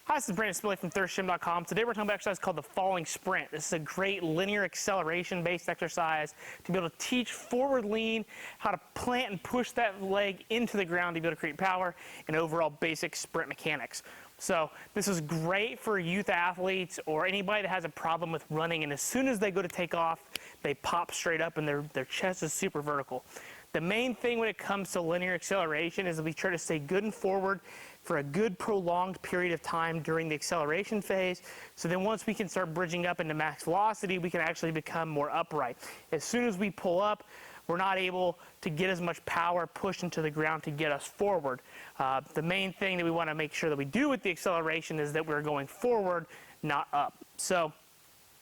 Hi, this is Brandon Spilley from thirstgym.com. Today we're talking about an exercise called the falling sprint. This is a great linear acceleration-based exercise to be able to teach forward lean, how to plant and push that leg into the ground to be able to create power, and overall basic sprint mechanics. So this is great for youth athletes or anybody that has a problem with running, and as soon as they go to take off, they pop straight up and their chest is super vertical. The main thing when it comes to linear acceleration is that we try to stay good and forward for a good prolonged period of time during the acceleration phase. So then once we can start bridging up into max velocity, we can actually become more upright. As soon as we pull up, we're not able to get as much power pushed into the ground to get us forward. The main thing that we want to make sure that we do with the acceleration is that we're going forward, not up. So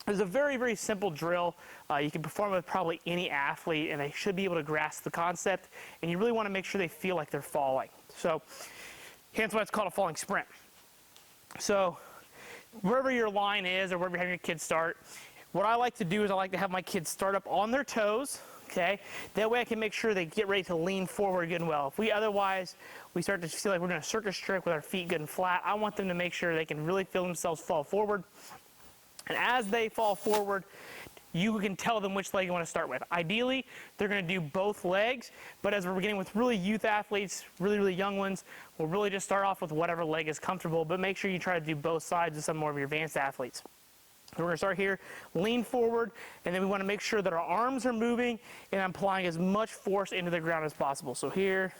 it's a very, very simple drill. You can perform it with probably any athlete, and they should be able to grasp the concept. And you really want to make sure they feel like they're falling. So hence why it's called a falling sprint. So wherever your line is or wherever you're having your kids start, what I like to do is I like to have my kids start up on their toes. Okay, that way I can make sure they get ready to lean forward good and well. If we start to feel like we're doing a circus trick with our feet good and flat, I want them to make sure they can really feel themselves fall forward. And as they fall forward, you can tell them which leg you want to start with. Ideally, they're going to do both legs, but as we're beginning with really youth athletes, really, really young ones, we'll really just start off with whatever leg is comfortable, but make sure you try to do both sides with some more of your advanced athletes. We're going to start here, lean forward, and then we want to make sure that our arms are moving and I'm applying as much force into the ground as possible. So here,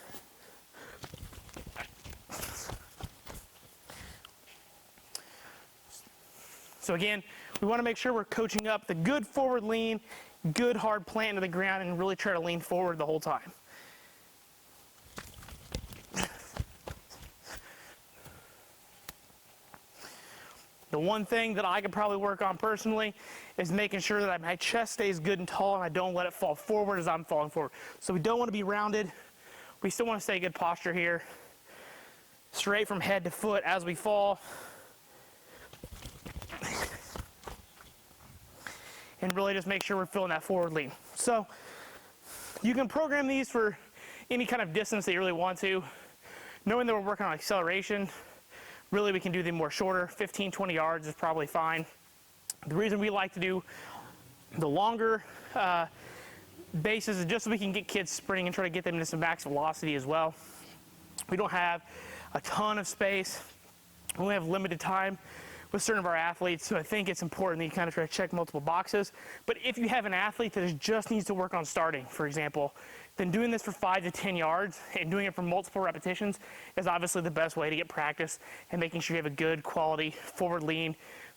so again, we want to make sure we're coaching up the good forward lean, good hard plant into the ground, and really try to lean forward the whole time. The one thing that I could probably work on personally is making sure that my chest stays good and tall and I don't let it fall forward as I'm falling forward. So we don't want to be rounded. We still want to stay good posture here. Straight from head to foot as we fall. And really just make sure we're feeling that forward lean. So you can program these for any kind of distance that you really want to. Knowing that we're working on acceleration, really we can do them more shorter. 15, 20 yards is probably fine. The reason we like to do the longer bases is just so we can get kids sprinting and try to get them into some max velocity as well. We don't have a ton of space. We only have limited time with certain of our athletes, so I think it's important that you kind of try to check multiple boxes. But if you have an athlete that just needs to work on starting, for example, then doing this for 5 to 10 yards and doing it for multiple repetitions is obviously the best way to get practice and making sure you have a good quality forward lean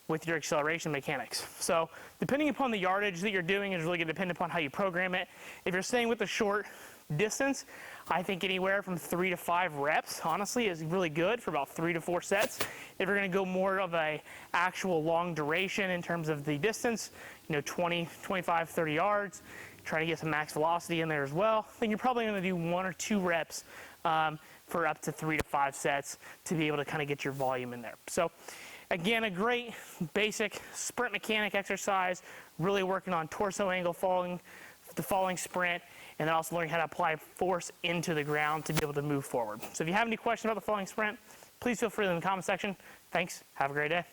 with your acceleration mechanics. So depending upon the yardage that you're doing is really going to depend upon how you program it. If you're staying with the short distance, I think anywhere from 3 to 5 reps, honestly, is really good for about 3 to 4 sets. If you're going to go more of a actual long duration in terms of the distance, 20, 25, 30 yards, try to get some max velocity in there as well, then you're probably going to do 1 or 2 reps for up to 3 to 5 sets to be able to kind of get your volume in there. So again, a great basic sprint mechanic exercise, really working on torso angle falling, the falling sprint, and then also learning how to apply force into the ground to be able to move forward. So if you have any questions about the falling sprint, please feel free in the comment section. Thanks. Have a great day.